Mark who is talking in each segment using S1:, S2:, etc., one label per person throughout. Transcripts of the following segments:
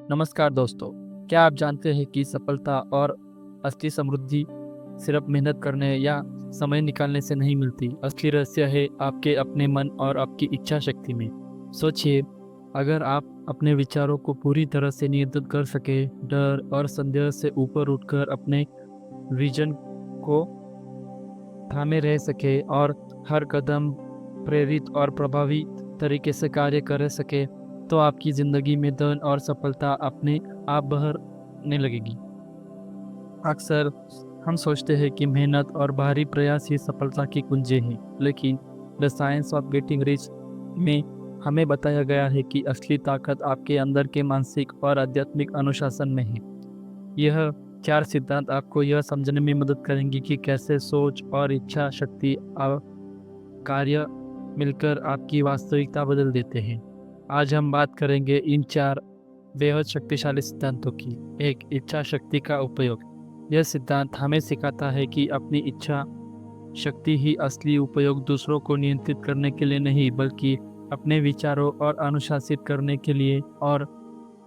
S1: नमस्कार दोस्तों, क्या आप जानते हैं कि सफलता और असली समृद्धि सिर्फ मेहनत करने या समय निकालने से नहीं मिलती। असली रहस्य है आपके अपने मन और आपकी इच्छा शक्ति में। सोचिए, अगर आप अपने विचारों को पूरी तरह से नियंत्रित कर सके, डर और संदेह से ऊपर उठकर अपने विजन को थामे रह सके और हर कदम प्रेरित और प्रभावी तरीके से कार्य कर सके, तो आपकी ज़िंदगी में धन और सफलता अपने आप बहरने लगेगी। अक्सर हम सोचते हैं कि मेहनत और बाहरी प्रयास ही सफलता की कुंजी हैं, लेकिन the science of getting rich में हमें बताया गया है कि असली ताकत आपके अंदर के मानसिक और आध्यात्मिक अनुशासन में है। यह 4 सिद्धांत आपको यह समझने में मदद करेंगे कि कैसे सोच और इच्छा शक्ति कार्य मिलकर आपकी वास्तविकता बदल देते हैं। आज हम बात करेंगे इन 4 बेहद शक्तिशाली सिद्धांतों की। 1. इच्छा शक्ति का उपयोग। यह सिद्धांत हमें सिखाता है कि अपनी इच्छा शक्ति ही असली उपयोग दूसरों को नियंत्रित करने के लिए नहीं, बल्कि अपने विचारों और अनुशासित करने के लिए और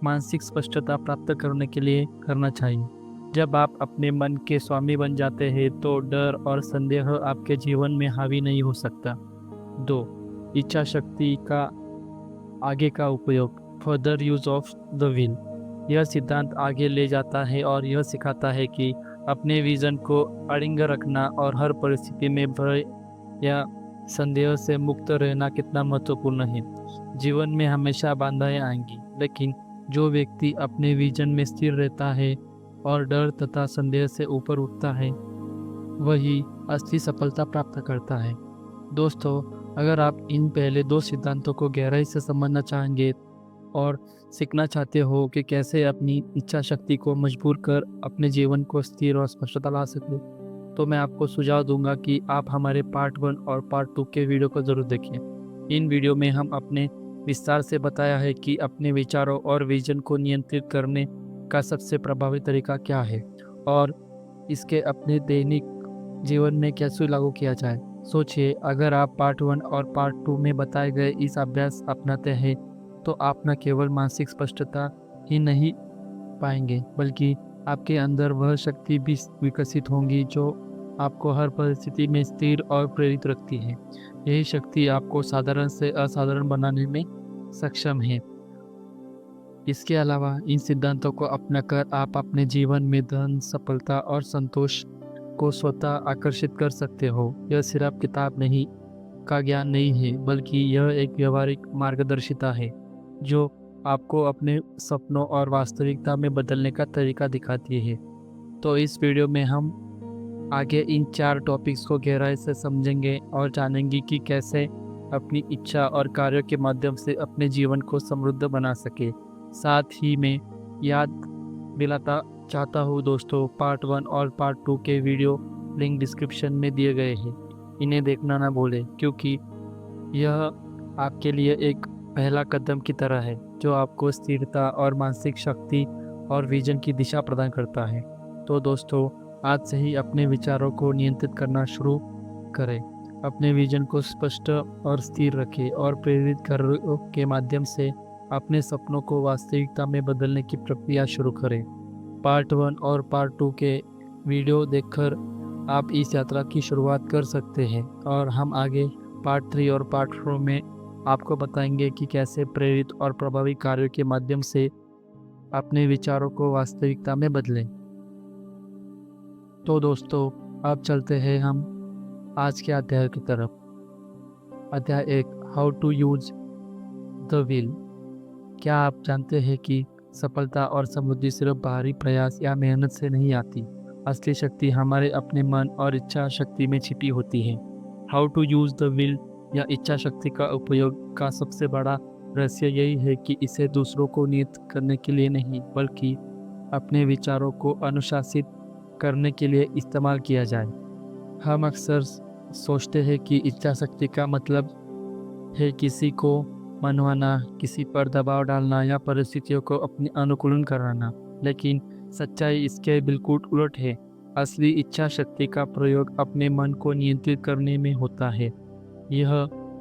S1: मानसिक स्पष्टता प्राप्त करने के लिए करना चाहिए। जब आप अपने मन के स्वामी बन जाते हैं तो डर और संदेह आपके जीवन में हावी नहीं हो सकता। 2. इच्छा शक्ति का आगे का उपयोग। Further use of the will. यह सिद्धांत आगे ले जाता है और यह सिखाता है कि अपने विजन को अड़िंग रखना और हर परिस्थिति में भय या संदेह से मुक्त रहना कितना महत्वपूर्ण है। जीवन में हमेशा बाधाएं आएंगी, लेकिन जो व्यक्ति अपने विजन में स्थिर रहता है और डर तथा संदेह से ऊपर उठता है, वही असली सफलता प्राप्त करता है। दोस्तों, अगर आप इन पहले 2 सिद्धांतों को गहराई से समझना चाहेंगे और सीखना चाहते हो कि कैसे अपनी इच्छा शक्ति को मजबूर कर अपने जीवन को स्थिर और स्पष्टता ला सकें, तो मैं आपको सुझाव दूंगा कि आप हमारे पार्ट 1 और पार्ट 2 के वीडियो को ज़रूर देखें। इन वीडियो में हम अपने विस्तार से बताया है कि अपने विचारों और विजन को नियंत्रित करने का सबसे प्रभावी तरीका क्या है और इसके अपने दैनिक जीवन में कैसे लागू किया जाए। सोचिए, अगर आप पार्ट 1 और पार्ट 2 में बताए गए इस अभ्यास अपनाते हैं, तो आप न केवल मानसिक स्पष्टता ही नहीं पाएंगे, बल्कि आपके अंदर वह शक्ति भी विकसित होंगी जो आपको हर परिस्थिति में स्थिर और प्रेरित रखती है। यही शक्ति आपको साधारण से असाधारण बनाने में सक्षम है। इसके अलावा इन सिद्धांतों को अपनाकर आप अपने जीवन में धन, सफलता और संतोष को स्वतः आकर्षित कर सकते हो। यह सिर्फ किताब नहीं का ज्ञान नहीं है, बल्कि यह एक व्यवहारिक मार्गदर्शिता है जो आपको अपने सपनों और वास्तविकता में बदलने का तरीका दिखाती है। तो इस वीडियो में हम आगे इन 4 टॉपिक्स को गहराई से समझेंगे और जानेंगे कि कैसे अपनी इच्छा और कार्यों के माध्यम से अपने जीवन को समृद्ध बना सके। साथ ही मैं याद दिलाता चाहता हूँ दोस्तों, पार्ट 1 और पार्ट 2 के वीडियो लिंक डिस्क्रिप्शन में दिए गए हैं। इन्हें देखना ना भूलें, क्योंकि यह आपके लिए एक पहला कदम की तरह है जो आपको स्थिरता और मानसिक शक्ति और विजन की दिशा प्रदान करता है। तो दोस्तों, आज से ही अपने विचारों को नियंत्रित करना शुरू करें, अपने विजन को स्पष्ट और स्थिर रखें और प्रेरित कार्यों के माध्यम से अपने सपनों को वास्तविकता में बदलने की प्रक्रिया शुरू करें। पार्ट 1 और पार्ट 2 के वीडियो देखकर आप इस यात्रा की शुरुआत कर सकते हैं और हम आगे पार्ट 3 और पार्ट 4 में आपको बताएंगे कि कैसे प्रेरित और प्रभावी कार्यों के माध्यम से अपने विचारों को वास्तविकता में बदलें। तो दोस्तों, अब चलते हैं हम आज के अध्याय की तरफ। अध्याय 1, how to use the will. क्या आप जानते हैं कि सफलता और समृद्धि सिर्फ बाहरी प्रयास या मेहनत से नहीं आती। असली शक्ति हमारे अपने मन और इच्छा शक्ति में छिपी होती है। How to use the will या इच्छा शक्ति का उपयोग का सबसे बड़ा रहस्य यही है कि इसे दूसरों को नियंत्रित करने के लिए नहीं, बल्कि अपने विचारों को अनुशासित करने के लिए इस्तेमाल किया जाए। हम अक्सर सोचते हैं कि इच्छा शक्ति का मतलब है किसी को मनवाना, किसी पर दबाव डालना या परिस्थितियों को अपने अनुकूलन कराना, लेकिन सच्चाई इसके बिल्कुल उलट है। असली इच्छा शक्ति का प्रयोग अपने मन को नियंत्रित करने में होता है। यह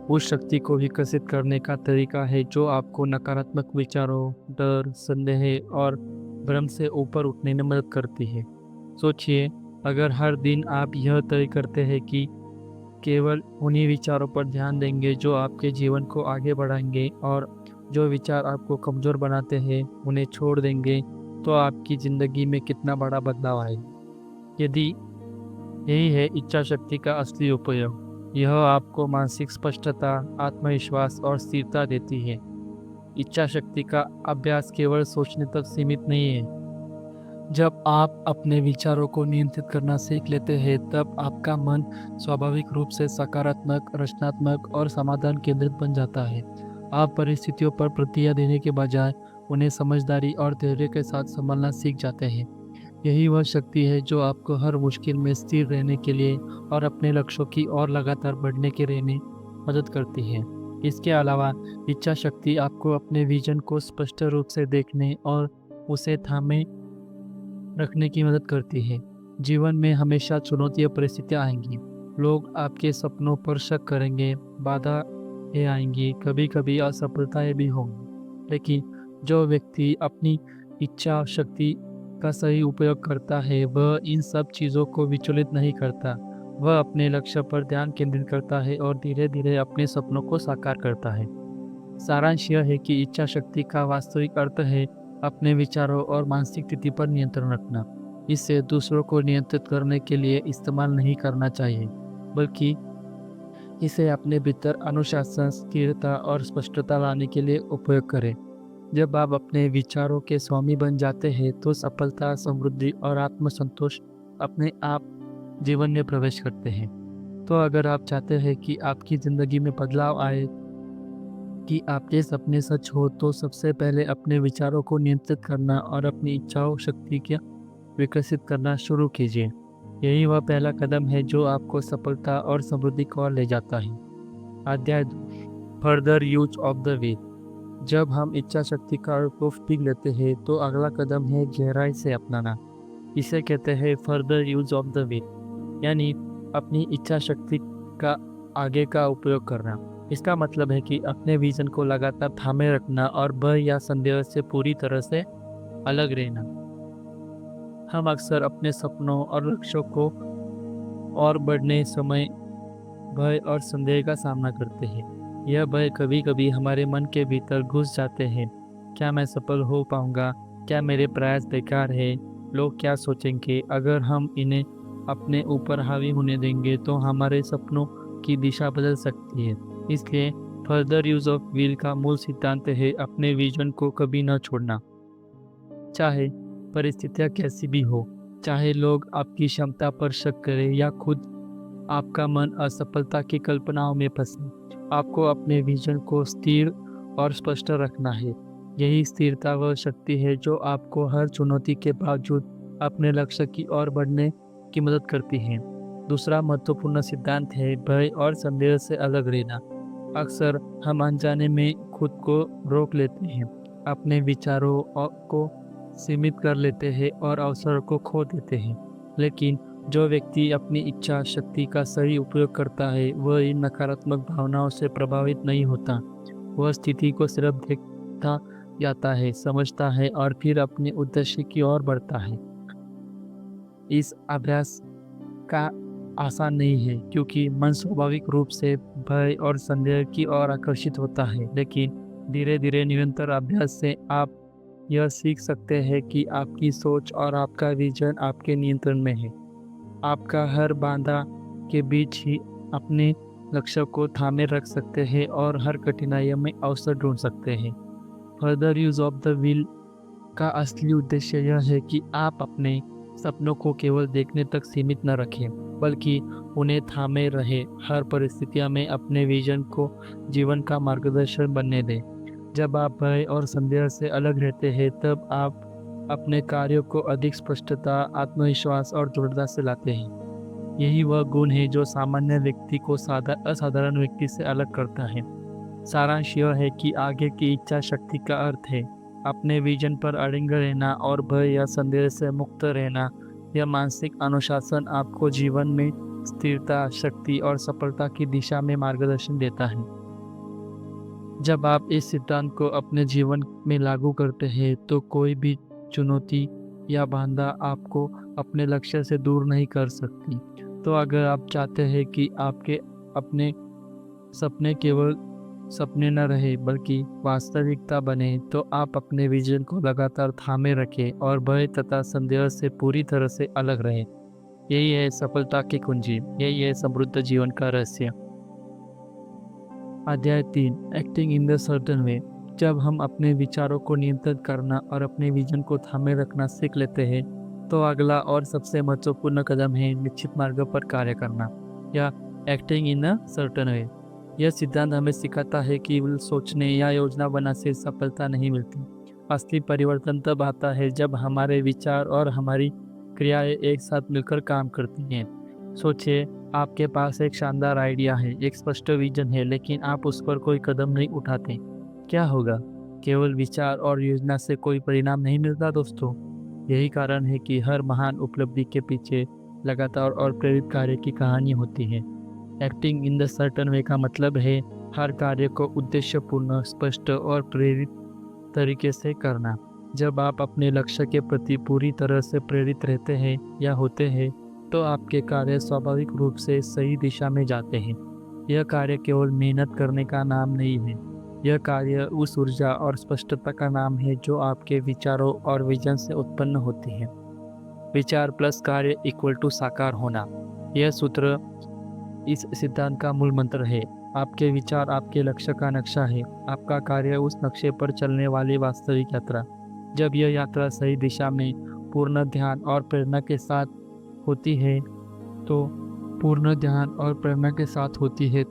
S1: उस शक्ति को विकसित करने का तरीका है जो आपको नकारात्मक विचारों, डर, संदेह और भ्रम से ऊपर उठने में मदद करती है। सोचिए, अगर हर दिन आप यह तय करते हैं कि केवल उन्हीं विचारों पर ध्यान देंगे जो आपके जीवन को आगे बढ़ाएंगे और जो विचार आपको कमज़ोर बनाते हैं उन्हें छोड़ देंगे, तो आपकी ज़िंदगी में कितना बड़ा बदलाव आएगा। यदि यही है इच्छा शक्ति का असली उपयोग, यह आपको मानसिक स्पष्टता, आत्मविश्वास और स्थिरता देती है। इच्छा शक्ति का अभ्यास केवल सोचने तक सीमित नहीं है। जब आप अपने विचारों को नियंत्रित करना सीख लेते हैं, तब आपका मन स्वाभाविक रूप से सकारात्मक, रचनात्मक और समाधान केंद्रित बन जाता है। आप परिस्थितियों पर प्रतिक्रिया देने के बजाय उन्हें समझदारी और धैर्य के साथ संभालना सीख जाते हैं। यही वह शक्ति है जो आपको हर मुश्किल में स्थिर रहने के लिए और अपने लक्ष्यों की ओर लगातार बढ़ने के रहने मदद करती है। इसके अलावा इच्छा शक्ति आपको अपने विजन को स्पष्ट रूप से देखने और उसे थामे रखने की मदद करती है। जीवन में हमेशा चुनौतियाँ परिस्थितियाँ आएंगी। लोग आपके सपनों पर शक करेंगे, बाधाएं आएंगी, कभी कभी असफलताएं भी होंगी। लेकिन जो व्यक्ति अपनी इच्छा शक्ति का सही उपयोग करता है, वह इन सब चीज़ों को विचलित नहीं करता। वह अपने लक्ष्य पर ध्यान केंद्रित करता है और धीरे धीरे अपने सपनों को साकार करता है। सारांश यह है कि इच्छा शक्ति का वास्तविक अर्थ है अपने विचारों और मानसिक स्थिति पर नियंत्रण रखना। इसे दूसरों को नियंत्रित करने के लिए इस्तेमाल नहीं करना चाहिए, बल्कि इसे अपने भीतर अनुशासन, स्थिरता और स्पष्टता लाने के लिए उपयोग करें। जब आप अपने विचारों के स्वामी बन जाते हैं, तो सफलता, समृद्धि और आत्मसंतोष अपने आप जीवन में प्रवेश करते हैं। तो अगर आप चाहते हैं कि आपकी ज़िंदगी में बदलाव आए, कि आपके सपने सच हो, तो सबसे पहले अपने विचारों को नियंत्रित करना और अपनी इच्छाओं शक्ति को विकसित करना शुरू कीजिए। यही वह पहला कदम है जो आपको सफलता और समृद्धि की ओर ले जाता है। अध्याय 2, further use of the will. जब हम इच्छा शक्ति का अर्थ सीख लेते हैं, तो अगला कदम है गहराई से अपनाना। इसे कहते हैं further use of the will, यानी अपनी इच्छा शक्ति का आगे का उपयोग करना। इसका मतलब है कि अपने विजन को लगातार थामे रखना और भय या संदेह से पूरी तरह से अलग रहना। हम अक्सर अपने सपनों और लक्ष्यों को और बढ़ने समय भय और संदेह का सामना करते हैं। यह भय कभी कभी हमारे मन के भीतर घुस जाते हैं। क्या मैं सफल हो पाऊंगा? क्या मेरे प्रयास बेकार है? लोग क्या सोचेंगे? अगर हम इन्हें अपने ऊपर हावी होने देंगे, तो हमारे सपनों की दिशा बदल सकती है। इसलिए फर्दर यूज ऑफ विल का मूल सिद्धांत है अपने विजन को कभी न छोड़ना, चाहे परिस्थितियाँ कैसी भी हो, चाहे लोग आपकी क्षमता पर शक करें या खुद आपका मन असफलता की कल्पनाओं में फंसे। आपको अपने विजन को स्थिर और स्पष्ट रखना है। यही स्थिरता वह शक्ति है जो आपको हर चुनौती के बावजूद अपने लक्ष्य की ओर बढ़ने की मदद करती है। दूसरा महत्वपूर्ण सिद्धांत है भय और संदेह से अलग रहना। अक्सर हम अनजाने में खुद को रोक लेते हैं, अपने विचारों को सीमित कर लेते हैं और अवसर को खो देते हैं। लेकिन जो व्यक्ति अपनी इच्छा शक्ति का सही उपयोग करता है, वह इन नकारात्मक भावनाओं से प्रभावित नहीं होता। वह स्थिति को सिर्फ देखता जाता है, समझता है और फिर अपने उद्देश्य की ओर बढ़ता है। इस अभ्यास का आसान नहीं है, क्योंकि मन स्वाभाविक रूप से भय और संदेह की ओर आकर्षित होता है। लेकिन धीरे धीरे निरंतर अभ्यास से आप यह सीख सकते हैं कि आपकी सोच और आपका विजन आपके नियंत्रण में है। आपका हर बाधा के बीच ही अपने लक्ष्य को थामे रख सकते हैं और हर कठिनाइयों में अवसर ढूंढ सकते हैं। Further use of the will का असली उद्देश्य यह है कि आप अपने सपनों को केवल देखने तक सीमित न रखें, बल्कि उन्हें थामे रहे, हर परिस्थितियों में अपने विजन को जीवन का मार्गदर्शन बनने दें। जब आप भय और संदेह से अलग रहते हैं, तब आप अपने कार्यों को अधिक स्पष्टता, आत्मविश्वास और दृढ़ता से लाते हैं। यही वह गुण है जो सामान्य व्यक्ति को असाधारण व्यक्ति से अलग करता है। सारांश यह है कि आगे की इच्छा शक्ति का अर्थ है अपने विजन पर अड़िग रहना और भय या संदेह से मुक्त रहना। यह मानसिक अनुशासन आपको जीवन में स्थिरता, शक्ति और सफलता की दिशा में मार्गदर्शन देता है। जब आप इस सिद्धांत को अपने जीवन में लागू करते हैं तो कोई भी चुनौती या बाधा आपको अपने लक्ष्य से दूर नहीं कर सकती। तो अगर आप चाहते हैं कि आपके अपने सपने केवल सपने न रहे बल्कि वास्तविकता बने, तो आप अपने विजन को लगातार थामे रखें और भय तथा संदेह से पूरी तरह से अलग रहें। यही है सफलता की कुंजी, यही है समृद्ध जीवन का रहस्य। अध्याय 3, एक्टिंग इन द सर्टेन वे। जब हम अपने विचारों को नियंत्रित करना और अपने विजन को थामे रखना सीख लेते हैं तो अगला और सबसे महत्वपूर्ण कदम है निश्चित मार्ग पर कार्य करना या acting in a certain way. यह सिद्धांत हमें सिखाता है कि केवल सोचने या योजना बनाने से सफलता नहीं मिलती। असली परिवर्तन तब आता है जब हमारे विचार और हमारी क्रियाएं एक साथ मिलकर काम करती हैं। सोचिए, आपके पास एक शानदार आइडिया है, एक स्पष्ट विजन है, लेकिन आप उस पर कोई कदम नहीं उठाते। क्या होगा? केवल विचार और योजना से कोई परिणाम नहीं मिलता दोस्तों। यही कारण है कि हर महान उपलब्धि के पीछे लगातार और प्रेरित कार्य की कहानी होती है। Acting in the certain way का मतलब है हर कार्य को उद्देश्यपूर्ण, स्पष्ट और प्रेरित तरीके से करना। जब आप अपने लक्ष्य के प्रति पूरी तरह से प्रेरित रहते हैं या होते हैं तो आपके कार्य स्वाभाविक रूप से सही दिशा में जाते हैं। यह कार्य केवल मेहनत करने का नाम नहीं है, यह कार्य उस ऊर्जा और स्पष्टता का नाम है जो आपके विचारों और विजन से उत्पन्न होती है। विचार प्लस कार्य इक्वल टू साकार होना, यह सूत्र इस सिद्धांत का मूल मंत्र है। आपके विचार आपके लक्ष्य का नक्शा है, आपका कार्य उस नक्शे पर चलने वाली वास्तविक यात्रा। जब यह यात्रा सही दिशा में पूर्ण ध्यान और प्रेरणा के साथ होती है तो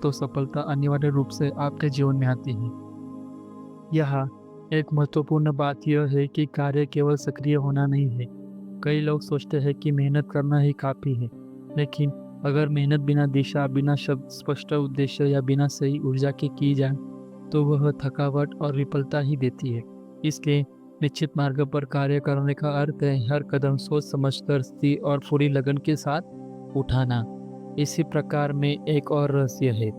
S1: तो सफलता अनिवार्य रूप से आपके जीवन में आती है। यहाँ एक महत्वपूर्ण बात यह है कि कार्य केवल सक्रिय होना नहीं है। कई लोग सोचते हैं कि मेहनत करना ही काफ़ी है, लेकिन अगर मेहनत बिना दिशा, बिना शब्द, स्पष्ट उद्देश्य या बिना सही ऊर्जा के की जाए तो वह थकावट और विफलता ही देती है। इसलिए निश्चित मार्ग पर कार्य करने का अर्थ है हर कदम सोच समझकर, स्थिर और पूरी लगन के साथ उठाना। इसी प्रकार में एक और रहस्य है,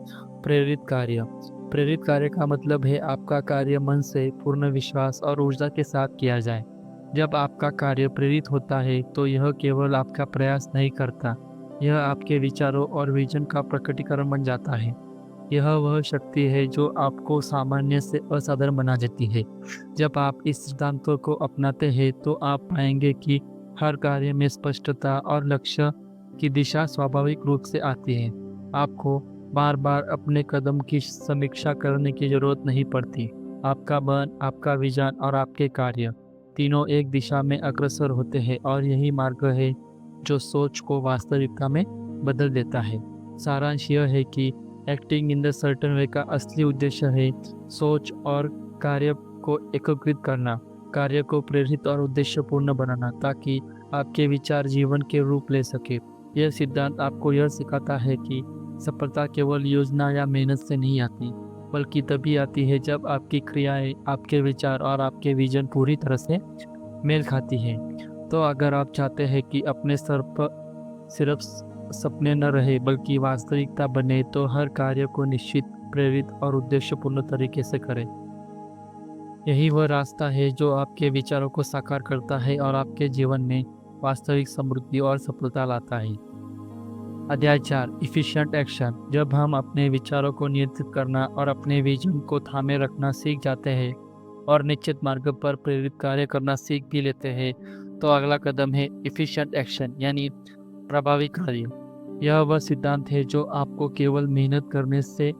S1: प्रेरित कार्य। प्रेरित कार्य का मतलब है आपका कार्य मन से पूर्ण विश्वास और ऊर्जा के साथ किया जाए। जब आपका कार्य प्रेरित होता है तो यह केवल आपका प्रयास नहीं करता, यह आपके विचारों और विजन का प्रकटीकरण बन जाता है। यह वह शक्ति है जो आपको सामान्य से असाधारण बना देती है। जब आप इस सिद्धांतों को अपनाते हैं तो आप पाएंगे कि हर कार्य में स्पष्टता और लक्ष्य की दिशा स्वाभाविक रूप से आती है। आपको बार बार अपने कदम की समीक्षा करने की जरूरत नहीं पड़ती। आपका मन, आपका विजन और आपके कार्य तीनों एक दिशा में अग्रसर होते हैं और यही मार्ग है जो सोच को वास्तविकता में बदल देता है। सारांश यह है कि एक्टिंग इन द सर्टेन वे का असली उद्देश्य है सोच और कार्य को एकीकृत करना, कार्य को प्रेरित और उद्देश्यपूर्ण बनाना ताकि आपके विचार जीवन के रूप ले सके। यह सिद्धांत आपको यह सिखाता है कि सफलता केवल योजना या मेहनत से नहीं आती, बल्कि तभी आती है जब आपकी क्रियाएं, आपके विचार और आपके विजन पूरी तरह से मेल खाती हैं। तो अगर आप चाहते हैं कि अपने स्तर पर सिर्फ सपने न रहे बल्कि वास्तविकता बने तो हर कार्य को निश्चित, प्रेरित और उद्देश्यपूर्ण तरीके से करें। यही वह रास्ता है जो आपके विचारों को साकार करता है और आपके जीवन में वास्तविक समृद्धि और सफलता लाता है। अध्याय 4, इफिशिएंट एक्शन। जब हम अपने विचारों को नियंत्रित करना और अपने विजन को थामे रखना सीख जाते हैं और निश्चित मार्ग पर प्रेरित कार्य करना सीख भी लेते हैं तो अगला कदम है इफिशिएंट एक्शन यानी प्रभावी कार्य। यह वह सिद्धांत है जो आपको केवल मेहनत करने से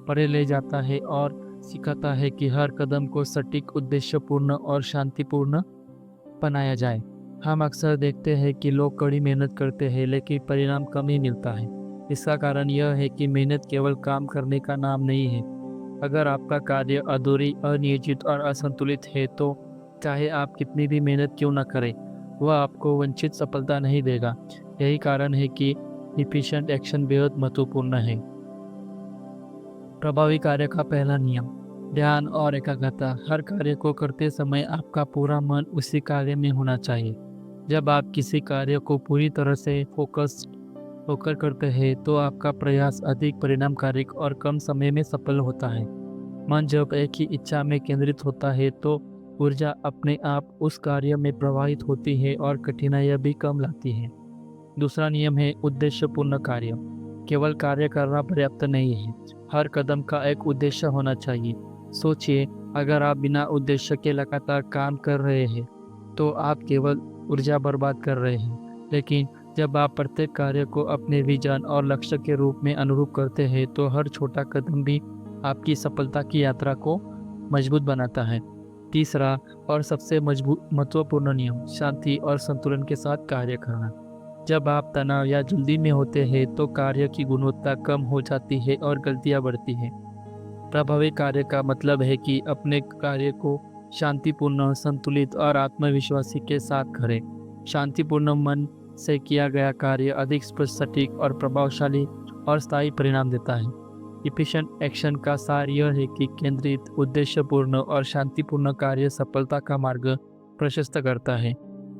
S1: परे ले जाता है और सिखाता है कि हर कदम को सटीक, उद्देश्यपूर्ण और शांतिपूर्ण बनाया जाए। हम अक्सर देखते हैं कि लोग कड़ी मेहनत करते हैं लेकिन परिणाम कम ही मिलता है। इसका कारण यह है कि मेहनत केवल काम करने का नाम नहीं है। अगर आपका कार्य अधूरी, अनियोजित और असंतुलित है तो चाहे आप कितनी भी मेहनत क्यों न करें, वह आपको वांछित सफलता नहीं देगा। यही कारण है कि इफिशिएंट एक्शन बेहद महत्वपूर्ण है। प्रभावी कार्य का पहला नियम, ध्यान और एकाग्रता। हर कार्य को करते समय आपका पूरा मन उसी कार्य में होना चाहिए। जब आप किसी कार्य को पूरी तरह से फोकस होकर करते हैं तो आपका प्रयास अधिक परिणामकारक और कम समय में सफल होता है। मन जब एक ही इच्छा में केंद्रित होता है तो ऊर्जा अपने आप उस कार्य में प्रवाहित होती है और कठिनाइयाँ भी कम लाती हैं। दूसरा नियम है उद्देश्यपूर्ण कार्य। केवल कार्य करना पर्याप्त नहीं है, हर कदम का एक उद्देश्य होना चाहिए। सोचिए, अगर आप बिना उद्देश्य के लगातार काम कर रहे हैं तो आप केवल ऊर्जा बर्बाद कर रहे हैं। लेकिन जब आप प्रत्येक कार्य को अपने विजन और लक्ष्य के रूप में अनुरूप करते हैं तो हर छोटा कदम भी आपकी सफलता की यात्रा को मजबूत बनाता है। तीसरा और सबसे मजबूत महत्वपूर्ण नियम, शांति और संतुलन के साथ कार्य करना। जब आप तनाव या जल्दी में होते हैं तो कार्य की गुणवत्ता कम हो जाती है और गलतियां बढ़ती हैं। प्रभावी कार्य का मतलब है कि अपने कार्य को शांतिपूर्ण, संतुलित और आत्मविश्वासी के साथ करें। शांतिपूर्ण मन से किया गया कार्य अधिक स्पष्ट, सटीक और प्रभावशाली और स्थायी परिणाम देता है। इफिशिएंट एक्शन का सार यह है कि केंद्रित, उद्देश्यपूर्ण और शांतिपूर्ण कार्य सफलता का मार्ग प्रशस्त करता है।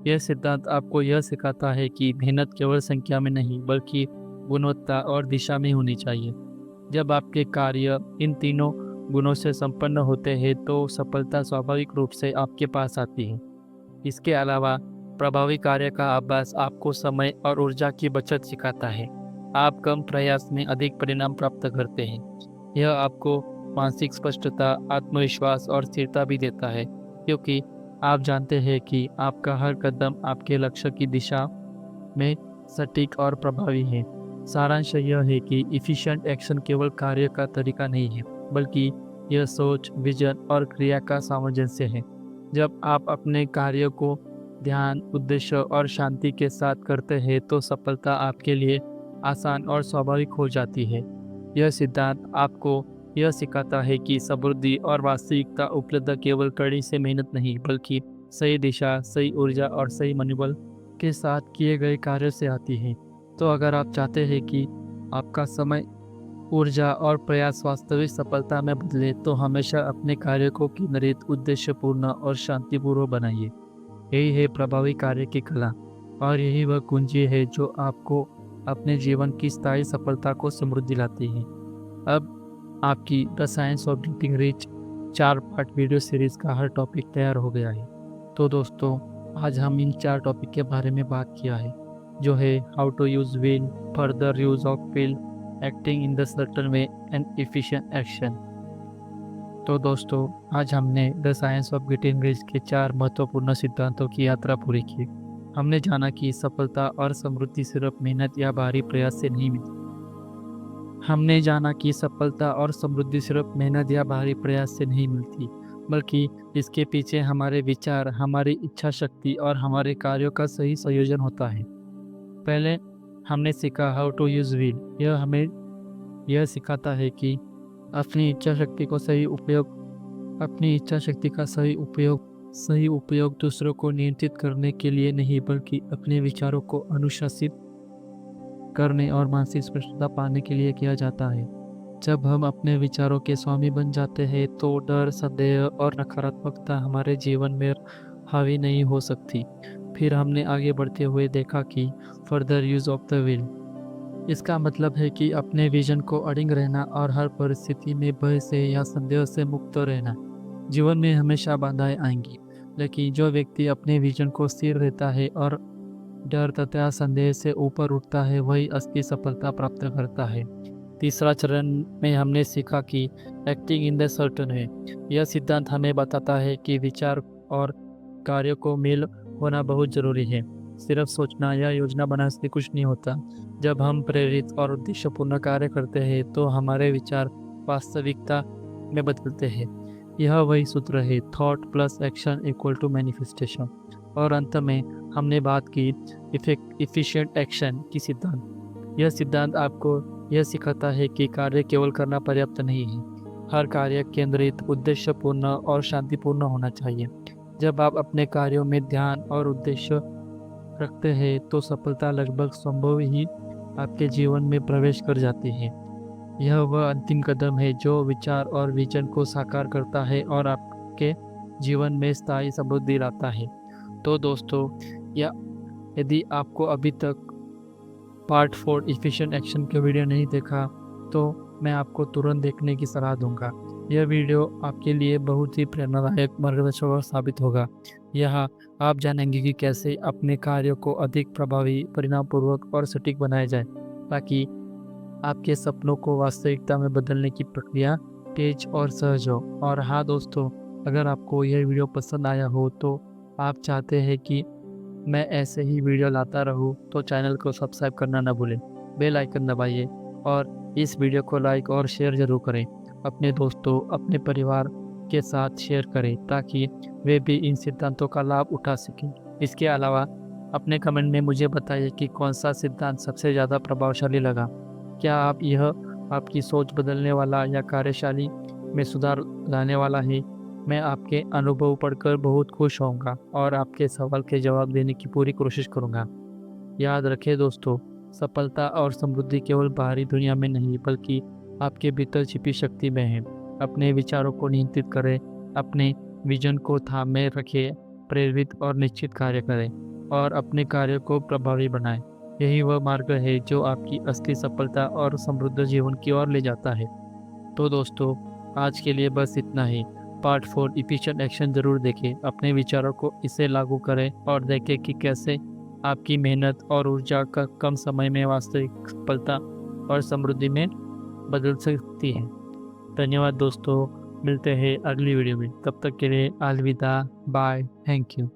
S1: यह सिद्धांत आपको यह सिखाता है कि मेहनत केवल संख्या में नहीं बल्कि गुणवत्ता और दिशा में होनी चाहिए। जब आपके कार्य इन तीनों गुणों से संपन्न होते हैं तो सफलता स्वाभाविक रूप से आपके पास आती है। इसके अलावा प्रभावी कार्य का अभ्यास आपको समय और ऊर्जा की बचत सिखाता है। आप कम प्रयास में अधिक परिणाम प्राप्त करते हैं। यह आपको मानसिक स्पष्टता, आत्मविश्वास और स्थिरता भी देता है, क्योंकि आप जानते हैं कि आपका हर कदम आपके लक्ष्य की दिशा में सटीक और प्रभावी है। सारांश यह है कि इफिशिएंट एक्शन केवल कार्य का तरीका नहीं है, बल्कि यह सोच, विजन और क्रिया का सामंजस्य है। जब आप अपने कार्य को ध्यान, उद्देश्य और शांति के साथ करते हैं तो सफलता आपके लिए आसान और स्वाभाविक हो जाती है। यह सिद्धांत आपको यह सिखाता है कि समृद्धि और वास्तविकता उपलब्ध केवल कड़ी से मेहनत नहीं बल्कि सही दिशा, सही ऊर्जा और सही मनोबल के साथ किए गए कार्य से आती है। तो अगर आप चाहते हैं कि आपका समय, ऊर्जा और प्रयास वास्तविक सफलता में बदले तो हमेशा अपने कार्य को केंद्रित, उद्देश्यपूर्ण और शांतिपूर्वक बनाइए। यही है प्रभावी कार्य की कला और यही वह कुंजी है जो आपको अपने जीवन की स्थायी सफलता को समृद्धि लाती है। अब आपकी the science of getting rich 4 part video series का हर टॉपिक तैयार हो गया है। तो दोस्तों, आज हम इन 4 टॉपिक के बारे में बात किया है, जो है how to use will, further use of will, acting in the certain way and efficient action. तो दोस्तों, आज हमने the science of getting rich के 4 महत्वपूर्ण सिद्धांतों की यात्रा पूरी की। हमने जाना कि सफलता और समृद्धि सिर्फ मेहनत या बाहरी प्रयास से नहीं मिलती। हमने जाना कि सफलता और समृद्धि सिर्फ मेहनत या बाहरी प्रयास से नहीं मिलती, बल्कि इसके पीछे हमारे विचार, हमारी इच्छा शक्ति और हमारे कार्यों का सही संयोजन होता है। पहले हमने सीखा हाउ टू यूज विल। यह हमें यह सिखाता है कि अपनी इच्छा शक्ति का सही उपयोग दूसरों को नियंत्रित करने के लिए नहीं बल्कि अपने विचारों को अनुशासित करने और मानसिक स्पष्टता पाने के लिए किया जाता है। जब हम अपने विचारों के स्वामी बन जाते हैं तो डर, संदेह और नकारात्मकता हमारे जीवन में हावी नहीं हो सकती। फिर हमने आगे बढ़ते हुए देखा कि further use of the will, इसका मतलब है कि अपने विजन को अडिग रहना और हर परिस्थिति में भय से या संदेह से मुक्त रहना। जीवन में हमेशा बाधाएं आएंगी, लेकिन जो व्यक्ति अपने विजन को स्थिर रहता है और डर तथा संदेह से ऊपर उठता है वही असली सफलता प्राप्त करता है। तीसरा चरण में हमने सीखा कि एक्टिंग इन द सर्टेन है। यह सिद्धांत हमें बताता है कि विचार और कार्य को मेल होना बहुत जरूरी है। सिर्फ सोचना या योजना बनाने से कुछ नहीं होता। जब हम प्रेरित और उद्देश्यपूर्ण कार्य करते हैं तो हमारे विचार वास्तविकता में बदलते हैं। यह वही सूत्र है, thought plus action equal to manifestation. और अंत में हमने बात की इफिशिएंट एक्शन की सिद्धांत। यह सिद्धांत आपको यह सिखाता है कि कार्य केवल करना पर्याप्त नहीं है, हर कार्य केंद्रित, उद्देश्यपूर्ण और शांतिपूर्ण होना चाहिए। जब आप अपने कार्यों में ध्यान और उद्देश्य रखते हैं तो सफलता लगभग संभव ही आपके जीवन में प्रवेश कर जाती है। यह वह अंतिम कदम है जो विचार और विजन को साकार करता है और आपके जीवन में स्थायी समृद्धि लाता है। तो दोस्तों, या यदि आपको अभी तक पार्ट 4 एफिशिएंट एक्शन के वीडियो नहीं देखा तो मैं आपको तुरंत देखने की सलाह दूंगा। यह वीडियो आपके लिए बहुत ही प्रेरणादायक मार्गदर्शक और साबित होगा। यहाँ आप जानेंगे कि कैसे अपने कार्यों को अधिक प्रभावी, परिणामपूर्वक और सटीक बनाया जाए, ताकि आपके सपनों को वास्तविकता में बदलने की प्रक्रिया तेज और सहज हो। और हाँ दोस्तों, अगर आपको यह वीडियो पसंद आया हो तो आप चाहते हैं कि मैं ऐसे ही वीडियो लाता रहूं, तो चैनल को सब्सक्राइब करना ना भूलें, बेल आइकन दबाइए और इस वीडियो को लाइक और शेयर ज़रूर करें। अपने दोस्तों, अपने परिवार के साथ शेयर करें ताकि वे भी इन सिद्धांतों का लाभ उठा सकें। इसके अलावा अपने कमेंट में मुझे बताइए कि कौन सा सिद्धांत सबसे ज़्यादा प्रभावशाली लगा। क्या आप यह आपकी सोच बदलने वाला या कार्यशैली में सुधार लाने वाला है? मैं आपके अनुभव पढ़कर बहुत खुश होऊंगा और आपके सवाल के जवाब देने की पूरी कोशिश करूंगा। याद रखें दोस्तों, सफलता और समृद्धि केवल बाहरी दुनिया में नहीं बल्कि आपके भीतर छिपी शक्ति में है। अपने विचारों को नियंत्रित करें, अपने विजन को थामे रखें, प्रेरित और निश्चित कार्य करें और अपने कार्य को प्रभावी बनाएं। यही वह मार्ग है जो आपकी असली सफलता और समृद्ध जीवन की ओर ले जाता है। तो दोस्तों, आज के लिए बस इतना ही। पार्ट 4 इफिशिएंट एक्शन ज़रूर देखें, अपने विचारों को इसे लागू करें और देखें कि कैसे आपकी मेहनत और ऊर्जा का कम समय में वास्तविक सफलता और समृद्धि में बदल सकती है। धन्यवाद दोस्तों, मिलते हैं अगली वीडियो में। तब तक के लिए अलविदा, बाय, थैंक यू।